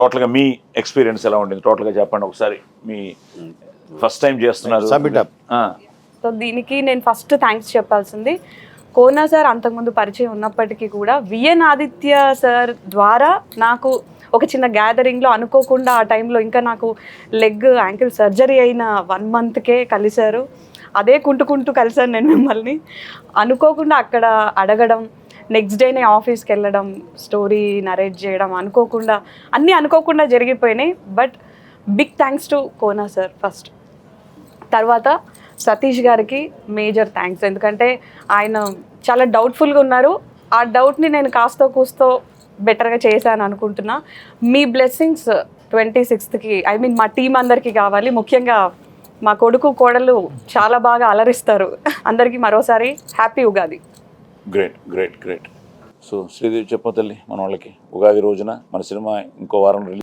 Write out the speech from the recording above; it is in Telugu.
టోటల్గా మీ ఎక్స్పీరియన్స్ ఎలా ఉండింది టోటల్గా చెప్పండి ఒకసారి. మీ ఫస్ట్ టైం చేస్తున్నారు. సో దీనికి నేను ఫస్ట్ థ్యాంక్స్ చెప్పాల్సింది కోనా సార్. అంతకుముందు పరిచయం ఉన్నప్పటికీ కూడా విఎన్ ఆదిత్య సార్ ద్వారా నాకు ఒక చిన్న గ్యాదరింగ్లో అనుకోకుండా ఆ టైంలో ఇంకా నాకు లెగ్ యాంకిల్ సర్జరీ అయిన 1 monthకే కలిశారు. అదే కుంటుకుంటూ కలిసాను నేను మిమ్మల్ని. అనుకోకుండా అక్కడ అడగడం, నెక్స్ట్ డేనే ఆఫీస్కి వెళ్ళడం, స్టోరీ నరేట్ చేయడం, అన్నీ అనుకోకుండా జరిగిపోయినాయి. But big thanks to Kona sir first. తర్వాత సతీష్ గారికి మేజర్ థ్యాంక్స్. ఎందుకంటే ఆయన చాలా డౌట్ఫుల్గా ఉన్నారు. ఆ డౌట్ని నేను కాస్తో కూస్తో బెటర్గా చేశాను అనుకుంటున్నా. మీ బ్లెస్సింగ్స్ 26కి మా టీం అందరికీ కావాలి. ముఖ్యంగా మా కొడుకు కోడలు చాలా బాగా అలరిస్తారు. అందరికీ మరోసారి happy Ugadi. Great great great. So Sridevi చెప్ప తల్లి, మన వాళ్ళకి ఉగాది రోజున మన సినిమా ఇంకో వారం రిలీజ్